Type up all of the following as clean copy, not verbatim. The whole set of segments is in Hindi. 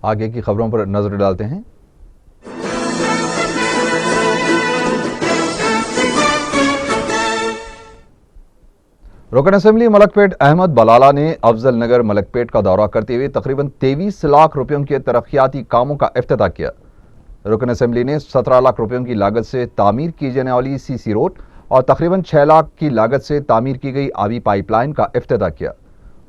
आगे की खबरों पर नजर डालते हैं। रुकन असेंबली मलकपेट अहमद बलाला ने अफजल नगर मलकपेट का दौरा करते हुए तकरीबन 23 लाख रुपयों के तरक्याती कामों का इफ्तिताह किया। रुकन असेंबली ने 17 लाख रुपयों की लागत से तामीर की जाने वाली सीसी रोड और तकरीबन 6 लाख की लागत से तामीर की गई आबी पाइपलाइन का इफ्तिताह किया।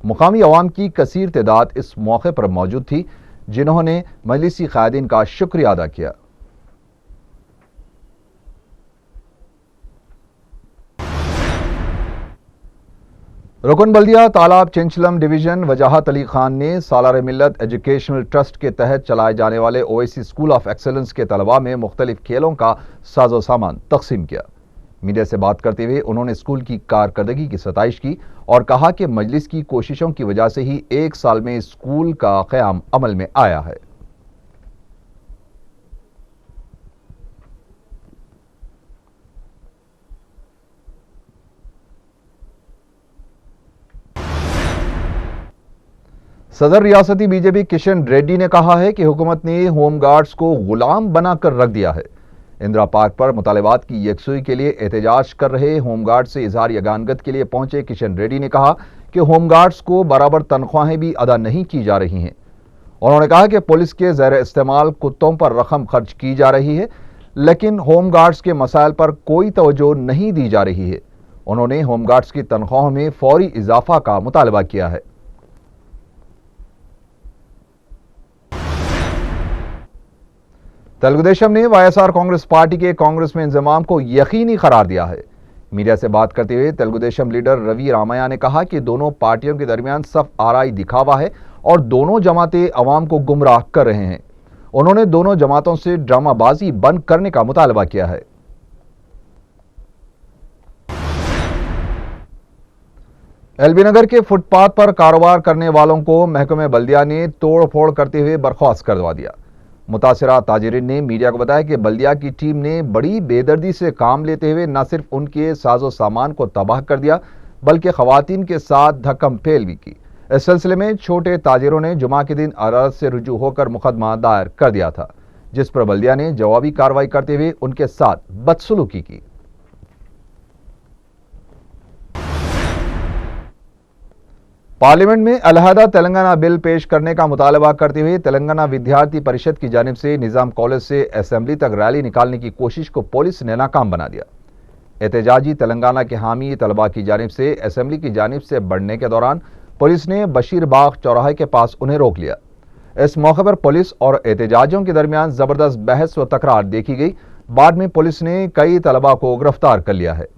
मुकामी अवाम की कसीर तादाद इस मौके पर मौजूद थी, जिन्होंने मजलिसी कायदीन का शुक्रिया अदा किया। रुकन बल्दिया तालाब चिंचलम डिवीजन वजाहत अली खान ने सालार मिल्लत एजुकेशनल ट्रस्ट के तहत चलाए जाने वाले ओएसी स्कूल ऑफ एक्सेलेंस के तलबा में मुख्तलिफ खेलों का साजो सामान तकसीम किया। मीडिया से बात करते हुए उन्होंने स्कूल की कारकर्दगी की सताइश की और कहा कि मजलिस की कोशिशों की वजह से ही 1 साल में स्कूल का क़याम अमल में आया है। सदर रियासती बीजेपी किशन रेड्डी ने कहा है कि हुकूमत ने होमगार्ड्स को गुलाम बनाकर रख दिया है। इंदिरा पार्क पर मुतालिबात की यकसुई के लिए एहतजाज कर रहे होमगार्ड से इजहार यगानगत के लिए पहुंचे किशन रेड्डी ने कहा कि होमगार्ड्स को बराबर तनख्वाहें भी अदा नहीं की जा रही हैं। उन्होंने कहा कि पुलिस के ज़ेर इस्तेमाल कुत्तों पर रकम खर्च की जा रही है, लेकिन होमगार्ड्स के मसाइल पर कोई तवज्जो नहीं दी जा रही है। उन्होंने होमगार्ड्स की तनख्वाहों में फौरी इजाफा का मुतालबा किया है। तेलुगुदेशम ने वाईएसआर कांग्रेस पार्टी के कांग्रेस में इंजमाम को यकीनी करार दिया है। मीडिया से बात करते हुए तेलुगुदेशम लीडर रवि रामैया ने कहा कि दोनों पार्टियों के दरमियान सफ आराई दिखावा है और दोनों जमातें अवाम को गुमराह कर रहे हैं। उन्होंने दोनों जमातों से ड्रामाबाजी बंद करने का मुतालबा किया है। एलबी नगर के फुटपाथ पर कारोबार करने वालों को महकमे बल्दिया ने तोड़ फोड़ करते हुए बर्खास्त करवा दिया। मुतासिरा ताजिरीन ने मीडिया को बताया कि बल्दिया की टीम ने बड़ी बेदर्दी से काम लेते हुए न सिर्फ उनके साजो सामान को तबाह कर दिया, बल्कि खवातीन के साथ धक्कम फेल भी की। इस सिलसिले में छोटे ताजिरों ने जुमा के दिन अदालत से रुजू होकर मुकदमा दायर कर दिया था, जिस पर बल्दिया ने जवाबी कार्रवाई करते हुए उनके साथ बदसलूकी की। पार्लियामेंट में अलहदा तेलंगाना बिल पेश करने का मुतालबा करते हुए तेलंगाना विद्यार्थी परिषद की जानिब से निजाम कॉलेज से असेंबली तक रैली निकालने की कोशिश को पुलिस ने नाकाम बना दिया। एहतजाजी तेलंगाना के हामी तलबा की जानिब से असेंबली की जानिब से बढ़ने के दौरान पुलिस ने बशीर बाग चौराहे के पास उन्हें रोक लिया। इस मौके पर पुलिस और एहतजाजियों के दरमियान जबरदस्त बहस व तकरार देखी गई। बाद में पुलिस ने कई तलबा को गिरफ्तार कर लिया है।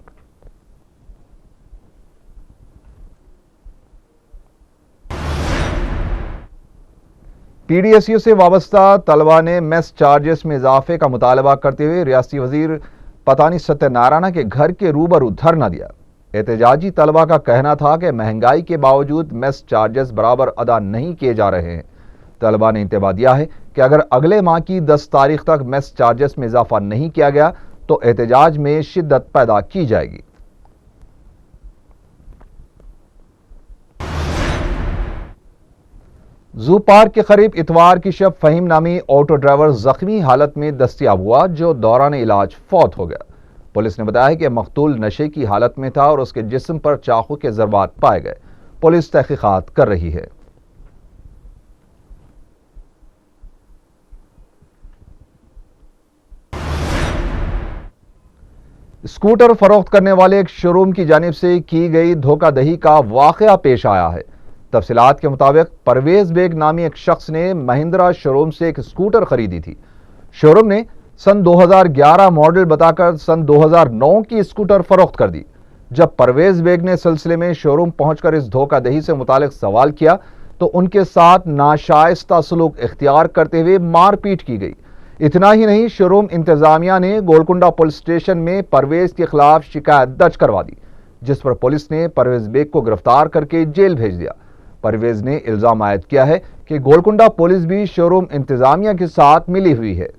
पीडीएसयू से वाबस्ता तलबा ने मेस चार्जेस में इजाफे का मुतालबा करते हुए रियासती वजीर पतानी सत्यनारायण के घर के रूबरू धरना दिया। एहतजाजी तलबा का कहना था कि महंगाई के बावजूद मेस चार्जेस बराबर अदा नहीं किए जा रहे हैं। तलबा ने इंतबाह दिया है कि अगर अगले माह की 10 तारीख तक मेस चार्जेस में इजाफा नहीं किया गया तो एहतजाज में शिद्दत पैदा की जाएगी। जू पार्क के करीब इतवार की शब फहीम नामी ऑटो ड्राइवर जख्मी हालत में दस्तयाब हुआ, जो दौरान इलाज फौत हो गया। पुलिस ने बताया कि मकतूल नशे की हालत में था और उसके जिस्म पर चाकू के जरबात पाए गए। पुलिस तहकीकात कर रही है। स्कूटर फरोख्त करने वाले एक शोरूम की जानिब से की गई धोखाधड़ी का वाकया पेश आया है। तफसीलात के मुताबिक परवेज बेग नामी एक शख्स ने महिंद्रा शोरूम से एक स्कूटर खरीदी थी। शोरूम ने सन 2011 मॉडल बताकर सन 2009 की स्कूटर फरोख्त कर दी। जब परवेज बेग ने सिलसिले में शोरूम पहुंचकर इस धोखाधड़ी से मुतालिक सवाल किया तो उनके साथ नाशाइस्ता सलूक इख्तियार करते हुए मारपीट की गई। इतना ही नहीं, शोरूम इंतजामिया ने गोलकुंडा पुलिस स्टेशन में परवेज के खिलाफ शिकायत दर्ज करवा दी, जिस पर पुलिस ने परवेज बेग को गिरफ्तार करके जेल भेज दिया। परवेज ने इल्जाम आयद किया है कि गोलकुंडा पुलिस भी शोरूम इंतजामिया के साथ मिली हुई है।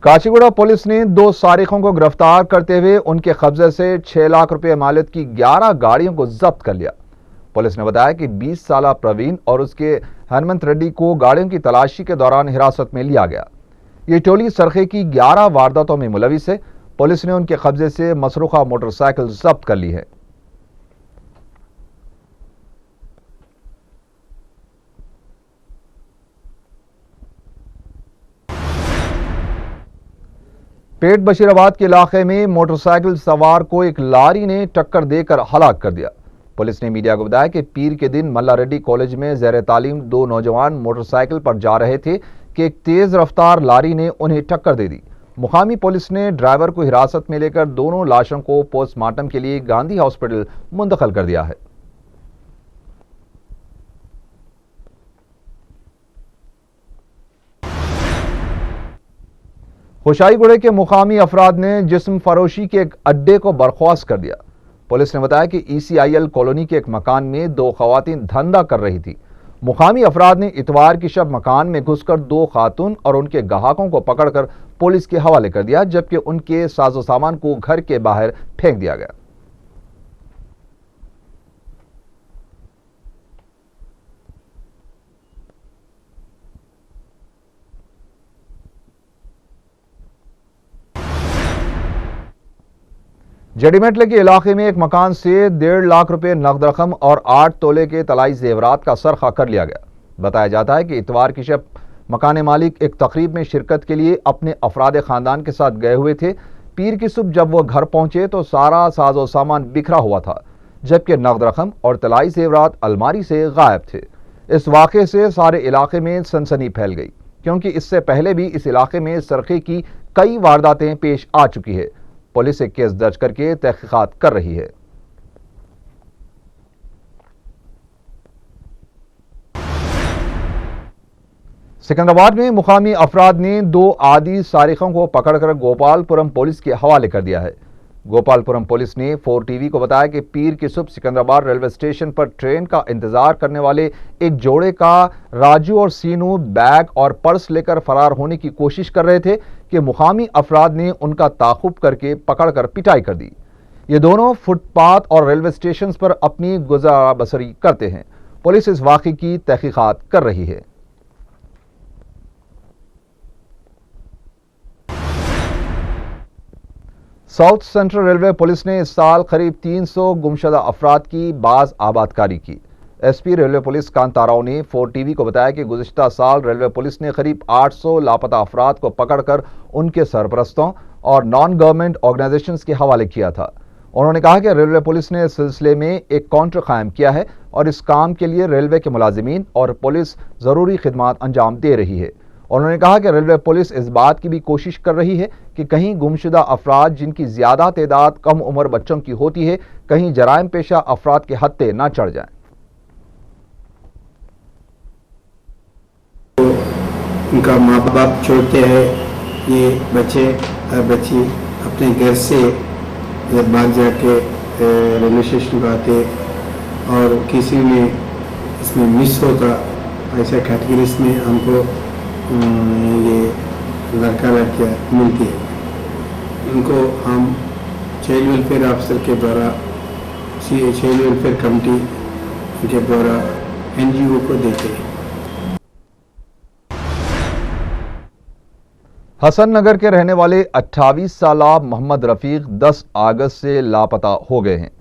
काचीगुड़ा पुलिस ने 2 सारिकों को गिरफ्तार करते हुए उनके कब्जे से 6 लाख रुपए मालियत की 11 गाड़ियों को जब्त कर लिया। पुलिस ने बताया कि 20 साला प्रवीण और उसके हनुमंत रेड्डी को गाड़ियों की तलाशी के दौरान हिरासत में लिया गया। ये टोली सरखे की 11 वारदातों में मुलविस है। पुलिस ने उनके कब्जे से मसरूखा मोटरसाइकिल जब्त कर ली है। पेट बशीराबाद के इलाके में मोटरसाइकिल सवार को एक लारी ने टक्कर देकर हलाक कर दिया। पुलिस ने मीडिया को बताया कि पीर के दिन मल्ला रेड्डी कॉलेज में ज़ेर तालीम 2 नौजवान मोटरसाइकिल पर जा रहे थे कि एक तेज रफ्तार लारी ने उन्हें टक्कर दे दी। मुकामी पुलिस ने ड्राइवर को हिरासत में लेकर दोनों लाशों को पोस्टमार्टम के लिए गांधी हॉस्पिटल मुंतकिल कर दिया है। खुशाईगुड़े के मुकामी अफराद ने जिस्म फरोशी के एक अड्डे को बर्खास्त कर दिया। पुलिस ने बताया कि ECIL कॉलोनी के एक मकान में 2 खवातीन धंधा कर रही थी। मुकामी अफराद ने इतवार की शब मकान में घुसकर 2 खातून और उनके ग्राहकों को पकड़कर पुलिस के हवाले कर दिया, जबकि उनके साजो सामान को घर के बाहर फेंक दिया गया। जडीमेटले के इलाके में एक मकान से 1.5 लाख रुपए नकद रकम और 8 तोले के तलाई जेवरात का सरखा कर लिया गया। बताया जाता है कि इतवार की शब मकान मालिक एक तकरीब में शिरकत के लिए अपने अफराद खानदान के साथ गए हुए थे। पीर की सुबह जब वो घर पहुंचे तो सारा साजो सामान बिखरा हुआ था, जबकि नकद रकम और तलाई जेवरात अलमारी से गायब थे। इस वाक़े से सारे इलाके में सनसनी फैल गई, क्योंकि इससे पहले भी इस इलाके में सरखे की कई वारदातें पेश आ चुकी है। पुलिस एक केस दर्ज करके तहकीकात कर रही है। सिकंदराबाद में मुकामी अफराद ने 2 आदी सारिकों को पकड़कर गोपालपुरम पुलिस के हवाले कर दिया है। गोपालपुरम पुलिस ने 4TV को बताया कि पीर की सुबह सिकंदराबाद रेलवे स्टेशन पर ट्रेन का इंतजार करने वाले एक जोड़े का राजू और सीनू बैग और पर्स लेकर फरार होने की कोशिश कर रहे थे कि मुकामी अफराद ने उनका ताक़ुब करके पकड़कर पिटाई कर दी। ये दोनों फुटपाथ और रेलवे स्टेशन पर अपनी गुजारा बसरी करते हैं। पुलिस इस वाक़े की तहकीकात कर रही है। साउथ सेंट्रल रेलवे पुलिस ने इस साल करीब 300 गुमशुदा अफराद की बाज आबादकारी की। SP रेलवे पुलिस कांताराव ने 4TV को बताया कि गुज़िश्ता साल रेलवे पुलिस ने करीब 800 लापता अफराद को पकड़कर उनके सरपरस्तों और नॉन गवर्नमेंट ऑर्गेनाइजेशंस के हवाले किया था। उन्होंने कहा कि रेलवे पुलिस ने इस सिलसिले में एक काउंटर कायम किया है और इस काम के लिए रेलवे के मुलाजिमीन और पुलिस ज़रूरी खिदमात अंजाम दे रही है। उन्होंने कहा कि रेलवे पुलिस इस बात की भी कोशिश कर रही है कि कहीं गुमशुदा अफराद जिनकी ज्यादा तादाद कम उम्र बच्चों की होती है, कहीं जराइम पेशा अफराद के हत्थे न चढ़ जाएं। उनका माँ बाप छोड़ते हैं, ये बच्चे और बच्ची अपने घर से जब भाग जाके रेलवे स्टेशन पर आते और किसी में इसमें मिस होता, ऐसा कैटेगरीज में हमको ये लड़का लड़कियाँ मिलती है। उनको हम चाइल्ड वेलफेयर ऑफिसर के द्वारा चाइल्ड वेलफेयर कमेटी के द्वारा NGO को देते हैं। हसन नगर के रहने वाले 28 साला मोहम्मद रफीक 10 अगस्त से लापता हो गए हैं।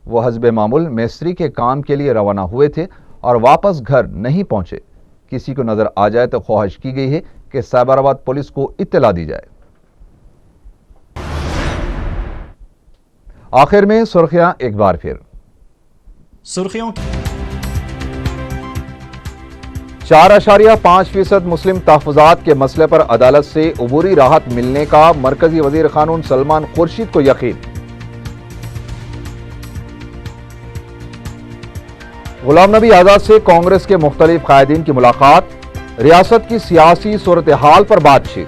वो हस्बे मामूल मिस्त्री के काम के लिए रवाना हुए थे और वापस घर नहीं पहुंचे। किसी को नजर आ जाए तो ख्वाहिश की गई है कि साइबराबाद पुलिस को इत्तला दी जाए। आखिर में सुर्खियां एक बार फिर। सुर्खियों 4.5% मुस्लिम तहफ़्फ़ुज़ात के मसले पर अदालत से अबूरी राहत मिलने का मरकजी वज़ीर क़ानून सलमान खुर्शीद को यकीन। गुलाम नबी आज़ाद से कांग्रेस के मुख्तलिफ कायदीन की मुलाकात, रियासत की सियासी सूरत हाल पर बातचीत।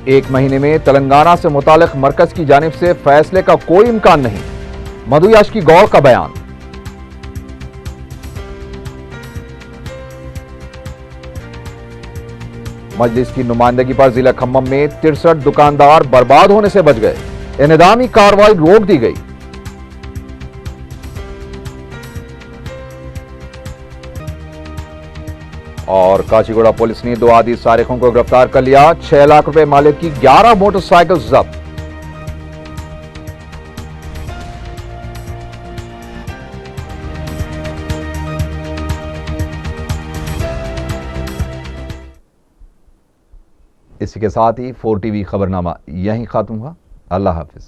एक महीने में तेलंगाना से मुतालिक मरकज की जानिब से फैसले का कोई इम्कान नहीं, मधु याशिकी गौर का बयान। मजलिस की नुमाइंदगी पर जिला खम्मम में 63 दुकानदार बर्बाद होने से बच गए। इनेदामी कार्रवाई रोक दी गई। और काचीगुड़ा पुलिस ने 2 आदि सारिकों को गिरफ्तार कर लिया। 6 लाख रुपए मालिक की 11 मोटरसाइकिल जब्त। इसी के साथ ही 4 टीवी खबरनामा यहीं खत्म हुआ। अल्लाह हाफिज।